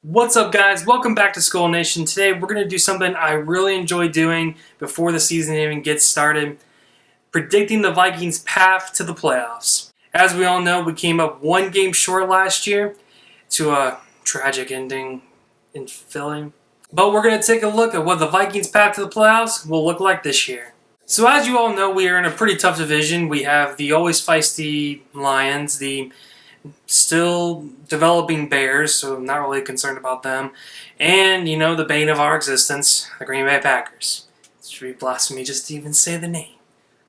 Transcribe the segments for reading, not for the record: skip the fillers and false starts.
What's up, guys? Welcome back to Skull Nation. Today we're going to do something I really enjoy doing before the season even gets started. Predicting the Vikings' path to the playoffs. As we all know, we came up one game short last year to a tragic ending in Philly. But we're going to take a look at what the Vikings' path to the playoffs will look like this year. So as you all know, we are in a pretty tough division. We have the always feisty Lions, the still developing Bears, so I'm not really concerned about them. And, the bane of our existence, the Green Bay Packers. It should be blasphemy just to even say the name.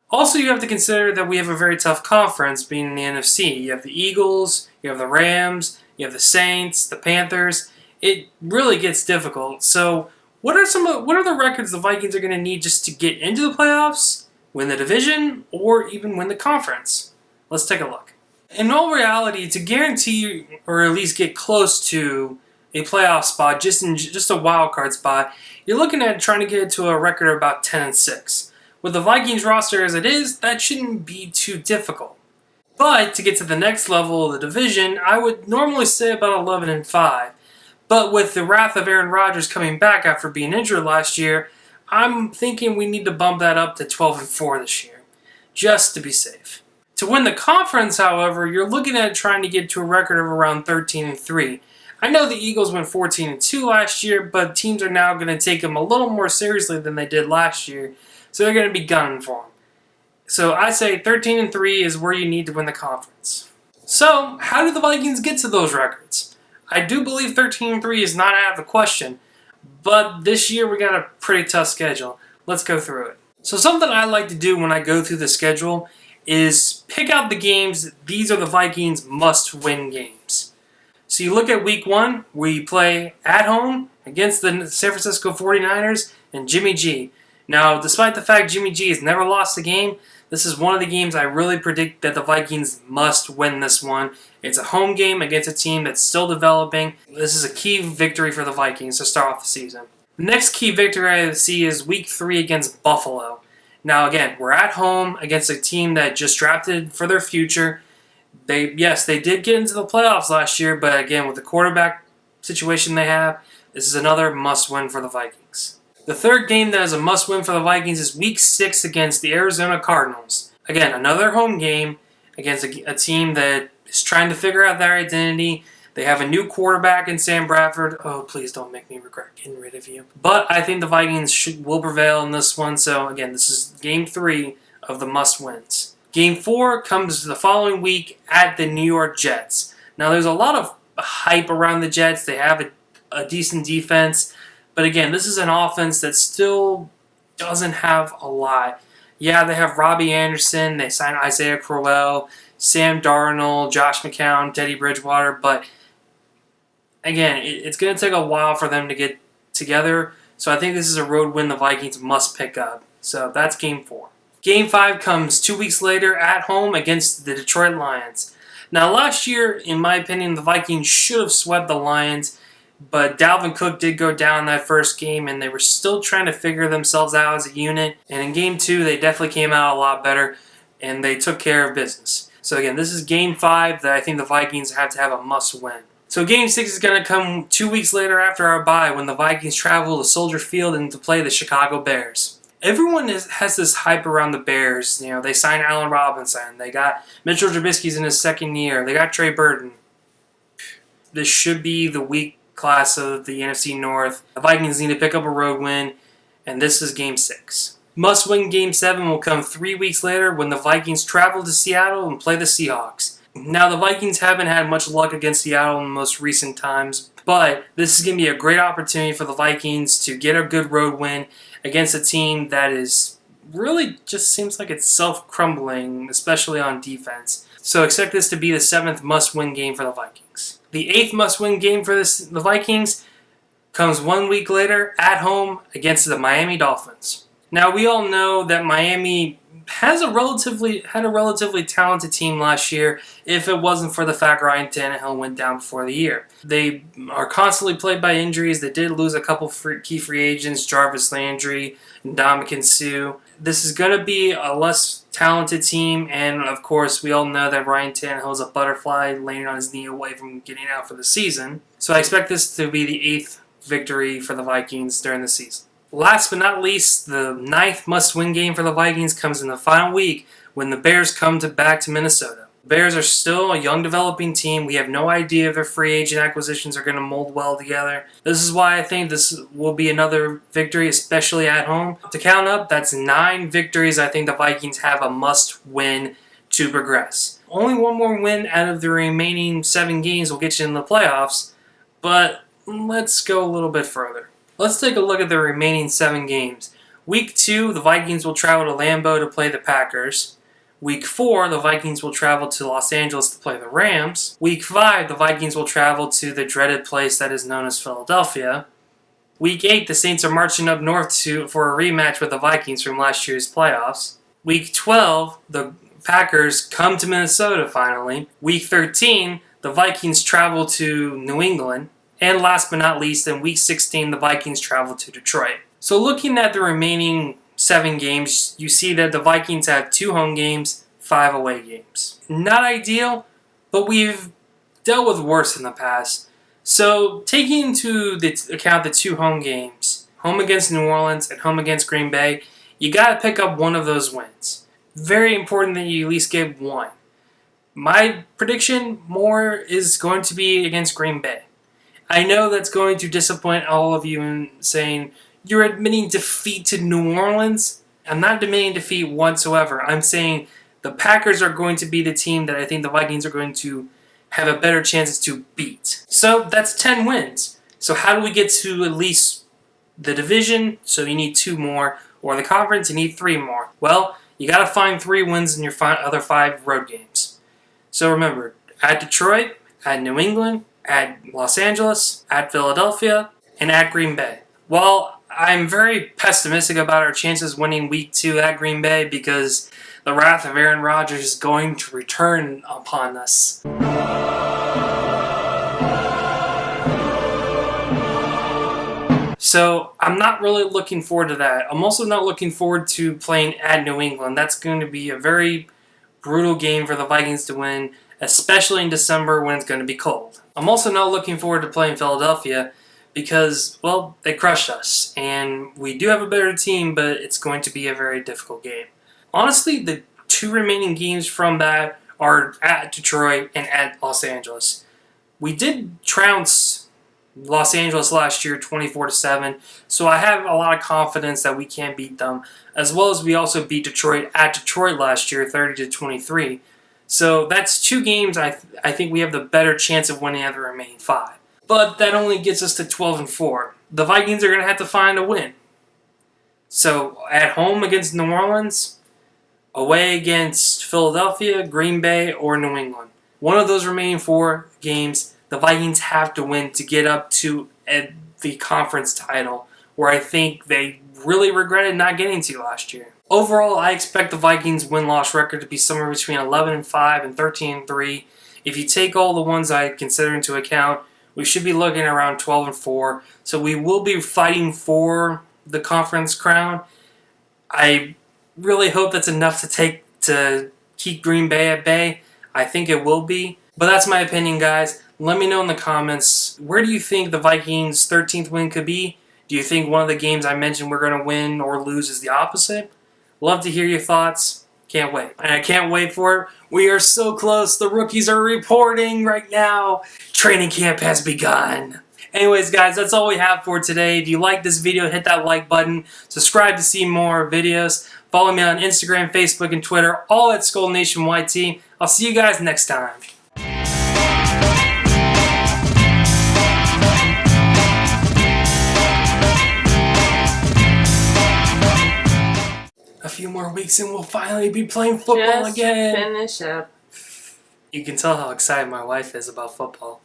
Also, you have to consider that we have a very tough conference being in the NFC. You have the Eagles, you have the Rams, you have the Saints, the Panthers. It really gets difficult. So, what are the records the Vikings are going to need just to get into the playoffs, win the division, or even win the conference? Let's take a look. In all reality, to guarantee or at least get close to a playoff spot, just a wild card spot, you're looking at trying to get to a record of about 10-6. With the Vikings roster as it is, that shouldn't be too difficult. But to get to the next level of the division, I would normally say about 11-5. But with the wrath of Aaron Rodgers coming back after being injured last year, I'm thinking we need to bump that up to 12-4 this year, just to be safe. To win the conference, however, you're looking at trying to get to a record of around 13-3. I know the Eagles went 14-2 last year, but teams are now going to take them a little more seriously than they did last year, so they're going to be gunning for them. So I say 13-3 is where you need to win the conference. So, how do the Vikings get to those records? I do believe 13-3 is not out of the question, but this year we got a pretty tough schedule. Let's go through it. So something I like to do when I go through the schedule is pick out the games. These are the Vikings must-win games. So you look at week 1, we play at home against the San Francisco 49ers and Jimmy G. Now, despite the fact Jimmy G has never lost a game, this is one of the games I really predict that the Vikings must win this one. It's a home game against a team that's still developing. This is a key victory for the Vikings to start off the season. The next key victory I see is week 3 against Buffalo. Now, again, we're at home against a team that just drafted for their future. They did get into the playoffs last year, but again, with the quarterback situation they have, this is another must-win for the Vikings. The third game that is a must-win for the Vikings is Week 6 against the Arizona Cardinals. Again, another home game against a team that is trying to figure out their identity. They have a new quarterback in Sam Bradford. Oh, please don't make me regret getting rid of you. But I think the Vikings will prevail in this one. So, again, this is Game 3 of the must-wins. Game 4 comes the following week at the New York Jets. Now, there's a lot of hype around the Jets. They have a decent defense. But, again, this is an offense that still doesn't have a lot. Yeah, they have Robbie Anderson. They signed Isaiah Crowell, Sam Darnold, Josh McCown, Teddy Bridgewater. But again, it's going to take a while for them to get together, so I think this is a road win the Vikings must pick up. So that's Game 4. Game 5 comes 2 weeks later at home against the Detroit Lions. Now, last year, in my opinion, the Vikings should have swept the Lions, but Dalvin Cook did go down that first game, and they were still trying to figure themselves out as a unit. And in Game 2, they definitely came out a lot better, and they took care of business. So again, this is Game 5 that I think the Vikings have to have a must-win. So Game 6 is going to come 2 weeks later after our bye when the Vikings travel to Soldier Field and to play the Chicago Bears. Everyone has this hype around the Bears. They signed Allen Robinson. They got Mitchell Trubisky's in his second year. They got Trey Burton. This should be the weak class of the NFC North. The Vikings need to pick up a road win, and this is Game 6. Must-win Game 7 will come 3 weeks later when the Vikings travel to Seattle and play the Seahawks. Now, the Vikings haven't had much luck against Seattle in the most recent times, but this is going to be a great opportunity for the Vikings to get a good road win against a team that is really just seems like it's self-crumbling, especially on defense. So expect this to be the 7th must-win game for the Vikings. The 8th must-win game for the Vikings comes 1 week later at home against the Miami Dolphins. Now, we all know that Miami had a relatively talented team last year if it wasn't for the fact Ryan Tannehill went down before the year. They are constantly plagued by injuries. They did lose a couple key free agents, Jarvis Landry and Ndamukong Suh. this is going to be a less talented team, and of course we all know that Ryan Tannehill is a butterfly landing on his knee away from getting out for the season. So I expect this to be the 8th victory for the Vikings during the season. Last but not least, the 9th must-win game for the Vikings comes in the final week when the Bears come back to Minnesota. The Bears are still a young developing team. We have no idea if their free agent acquisitions are going to mold well together. This is why I think this will be another victory, especially at home. To count up, that's 9 victories I think the Vikings have a must-win to progress. Only one more win out of the remaining 7 games will get you in the playoffs, but let's go a little bit further. Let's take a look at the remaining 7 games. Week 2, the Vikings will travel to Lambeau to play the Packers. Week 4, the Vikings will travel to Los Angeles to play the Rams. Week 5, the Vikings will travel to the dreaded place that is known as Philadelphia. Week 8, the Saints are marching up north for a rematch with the Vikings from last year's playoffs. Week 12, the Packers come to Minnesota finally. Week 13, the Vikings travel to New England. And last but not least, in Week 16, the Vikings travel to Detroit. So looking at the remaining 7 games, you see that the Vikings have 2 home games, 5 away games. Not ideal, but we've dealt with worse in the past. So taking into account the 2 home games, home against New Orleans and home against Green Bay, you got to pick up one of those wins. Very important that you at least get one. My prediction more is going to be against Green Bay. I know that's going to disappoint all of you in saying, you're admitting defeat to New Orleans? I'm not admitting defeat whatsoever. I'm saying the Packers are going to be the team that I think the Vikings are going to have a better chances to beat. So that's 10 wins. So how do we get to at least the division? So you need 2 more. Or the conference, you need 3 more. Well, you got to find 3 wins in your other 5 road games. So remember, at Detroit, at New England, at Los Angeles, at Philadelphia, and at Green Bay. Well, I'm very pessimistic about our chances winning Week 2 at Green Bay because the wrath of Aaron Rodgers is going to return upon us. So I'm not really looking forward to that. I'm also not looking forward to playing at New England. That's going to be a very brutal game for the Vikings to win, especially in December when it's going to be cold. I'm also not looking forward to playing Philadelphia because, well, they crushed us. And we do have a better team, but it's going to be a very difficult game. Honestly, the 2 remaining games from that are at Detroit and at Los Angeles. We did trounce Los Angeles last year 24-7, so I have a lot of confidence that we can beat them, as well as we also beat Detroit at Detroit last year 30-23. So that's 2 games I think we have the better chance of winning out of the remaining 5. But that only gets us to 12-4. The Vikings are going to have to find a win. So at home against New Orleans, away against Philadelphia, Green Bay, or New England. One of those remaining 4 games, the Vikings have to win to get up to the conference title, where I think they really regretted not getting to last year. Overall, I expect the Vikings' win-loss record to be somewhere between 11-5 and 13-3. If you take all the ones I consider into account, we should be looking around 12-4. So we will be fighting for the conference crown. I really hope that's enough to keep Green Bay at bay. I think it will be. But that's my opinion, guys. Let me know in the comments, where do you think the Vikings' 13th win could be? Do you think one of the games I mentioned we're going to win or lose is the opposite? Love to hear your thoughts. Can't wait. And I can't wait for it. We are so close. The rookies are reporting right now. Training camp has begun. Anyways, guys, that's all we have for today. If you like this video, hit that like button. Subscribe to see more videos. Follow me on Instagram, Facebook, and Twitter, all at Skull Nation YT. I'll see you guys next time. A few more weeks and we'll finally be playing football again. Finish up. You can tell how excited my wife is about football.